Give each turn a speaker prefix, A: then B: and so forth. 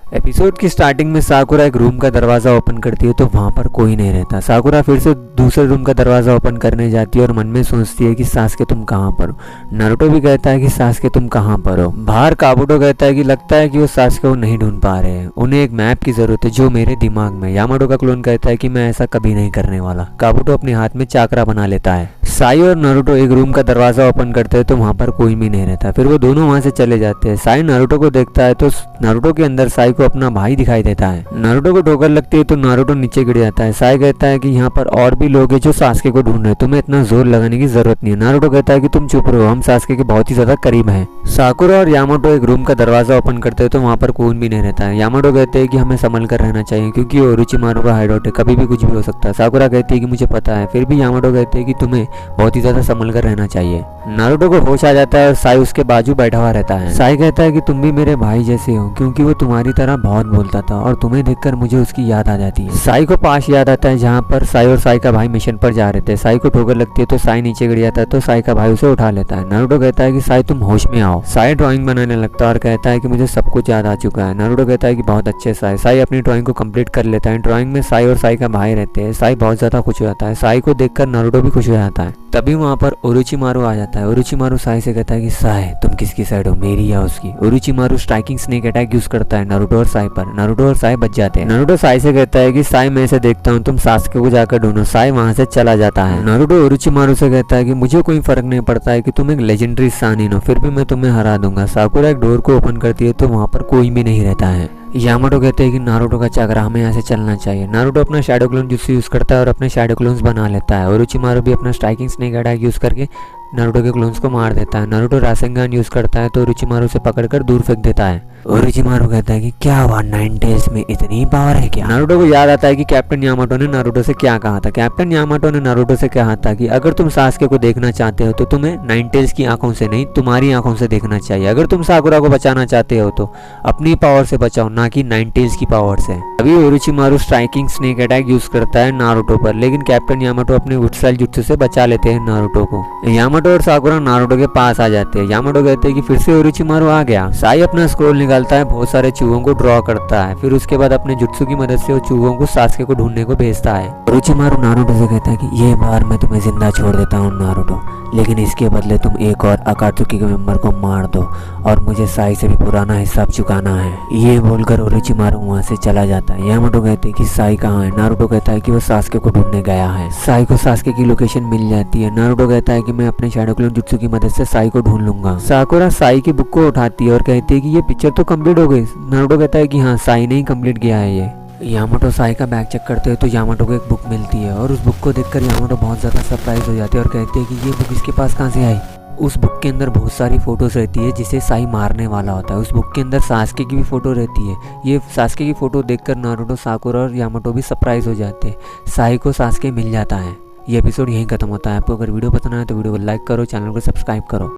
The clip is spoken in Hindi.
A: एपिसोड की स्टार्टिंग में साकुरा एक रूम का दरवाजा ओपन करती है तो वहां पर कोई नहीं रहता। साकुरा फिर से दूसरे रूम का दरवाजा ओपन करने जाती है और मन में सोचती है कि सासके तुम कहाँ पर हो। नारुतो भी कहता है कि सासके तुम कहाँ पर हो। बाहर काबुटो कहता है कि लगता है कि वो सासके को नहीं ढूंढ पा रहे हैं, उन्हें एक मैप की जरूरत है जो मेरे दिमाग में। यामाटो का क्लोन कहता है कि मैं ऐसा कभी नहीं करने वाला। काबुटो अपने हाथ में चाकरा बना लेता है। साई और नारुतो एक रूम का दरवाजा ओपन करते हैं तो वहां पर कोई भी नहीं रहता। फिर वो दोनों वहां से चले जाते हैं। साई नारुतो को देखता है तो नारुतो के अंदर साई को अपना भाई दिखाई देता है। नारुतो को ठोकर लगती है तो नारुतो नीचे गिर जाता है। साई कहता है कि यहाँ पर और भी लोग हैं जो सासके को ढूंढ रहे हैं, तुम्हें इतना जोर लगाने की जरूरत नहीं है। नारुतो कहता है कि तुम चुप रहो, हम सासके के बहुत ही ज्यादा करीब हैं। साकुरा और यामाटो एक रूम का दरवाजा ओपन करते हैं तो वहां पर कोई भी नहीं रहता है। यामाटो कहते हैं कि हमें संभल कर रहना चाहिए क्योंकि ओरोचिमारू का हाइडआउट है, कभी भी कुछ भी हो सकता है। साकुरा कहती है कि मुझे पता है, फिर भी यामाटो कहते हैं कि तुम्हें बहुत ही ज्यादा संभल कर रहना चाहिए। नारुतो को होश आ जाता है और साई उसके बाजू बैठा हुआ रहता है। साई कहता है कि तुम भी मेरे भाई जैसे हो क्योंकि वो तुम्हारी तरह बहुत बोलता था और तुम्हें देखकर मुझे उसकी याद आ जाती है। साई को पास याद आता है जहाँ पर साई और साई का भाई मिशन पर जा रहे थे। साई को ठोकर लगती है तो साई नीचे गिर जाता है तो साई का भाई उसे उठा लेता है। नारुतो कहता है कि साई तुम होश में आओ। साई ड्राइंग बनाने लगता है और कहता है कि मुझे सब कुछ याद आ चुका है। नारुतो कहता है कि बहुत अच्छे साई। साई अपनी ड्राइंग को कंप्लीट कर लेता है। ड्राइंग में साई और साई का भाई रहते हैं। साई बहुत ज्यादा खुश हो जाता है। साई को देखकर नारुतो भी खुश हो जाता है। तभी वहां पर ओरोचिमारू आ जाता है। ओरोचिमारू साई से कहता है कि साई तुम किसकी साइड हो, मेरी या उसकी। Orochimaru striking snake attack use करता है नारुतो और साई पर। नारुतो और साई बच जाते हैं। नारुतो साई से कहता है कि साई मैं इसे देखता हूँ, तुम सासके को जाकर ढूंढो। साई वहां से चला जाता है। नारुतो ओरोचिमारू से कहता है कि मुझे कोई फर्क नहीं पड़ता है कि तुम एक लेजेंडरी सानिन हो, फिर भी मैं तुम्हें हरा दूंगा। साकुरा एक डोर को ओपन करती है तो वहां पर कोई भी नहीं रहता है। यामाटो कहते हैं कि नारुतो का चाकरा हमें यहाँ से चलना चाहिए। नारुतो अपना शैडो क्लोन जुत्सु यूज करता है और अपने शैडो क्लोन्स बना लेता है। ओरोचिमारू भी अपना स्ट्राइकिंग स्नेक अटैक यूज करके नारुतो के क्लोन्स को मार देता है। नारुतो रासेंगान यूज करता है तो ओरोचिमारू से पकड़कर दूर फेंक देता है। ओरोचिमारू कहता है कि क्या हुआ, नाइन टेल्स में इतनी पावर है क्या? नारुतो को याद आता है कि कैप्टन यामाटो ने नारुतो से क्या कहा था। कैप्टन यामाटो ने नारुतो से कहा था कि अगर तुम सासके को देखना चाहते हो तो तुम्हें नाइन टेल्स की आंखों से नहीं, तुम्हारी आंखों से देखना चाहिए। अगर तुम साकुरा को बचाना चाहते हो तो अपनी पावर से बचाओ, ना कि नाइन टेल्स की पावर से। अभी Orochimaru striking snake attack use करता है नारुतो पर, लेकिन कैप्टन यामाटो अपने वुडसाइल जुत्सु से बचा लेते हैं नारुतो को। यामाटो और साकुरा नारुतो के पास आ जाते हैं। यामाटो कहते हैं कि फिर से ओरोचिमारू आ गया। साई अपना स्क्रोल निकालता है, बहुत सारे चूहों को ड्रॉ करता है। फिर उसके बाद अपने जुत्सु की मदद से वो चूहों को सासके को ढूंढने को भेजता है। ओरोचिमारू नारुतो से कहता है कि ये बार मैं तुम्हें जिंदा छोड़ देता हूँ नारुतो, लेकिन इसके बदले तुम एक और अकात्सुकी के मेंबर को मार दो और मुझे साई से भी पुराना हिसाब चुकाना है। ये बोलकर ओरोचिमारू वहाँ से चला जाता है। यामाटो कहते हैं कि साई कहाँ है। नारुतो कहता है कि वो सासके को ढूंढने गया है। साई को सासके की लोकेशन मिल जाती है। नारुतो कहता है कि मैं अपने शैडो क्लोन जुत्सु की मदद से साई को ढूंढ लूंगा। साकुरा साई की बुक को उठाती है और कहती है कि ये पिक्चर तो कंप्लीट हो गई। नारुतो कहता है कि हाँ, साई ने ही कंप्लीट किया है ये। यामाटो साई का बैग चेक करते हैं तो यामाटो को एक बुक मिलती है और उस बुक को देखकर यामाटो बहुत ज़्यादा सरप्राइज हो जाते हैं और कहते हैं कि ये बुक इसके पास कहाँ से आई। उस बुक के अंदर बहुत सारी फोटोज रहती है जिसे साई मारने वाला होता है। उस बुक के अंदर सासके की भी फोटो रहती है। ये सासके की फोटो देखकर नारुतो, साकुरा और यामाटो भी सरप्राइज हो जाते हैं। साई को सासके मिल जाता है। ये एपिसोड यहीं खत्म होता है। आपको अगर वीडियो पसंद आए तो वीडियो को लाइक करो, चैनल को सब्सक्राइब करो।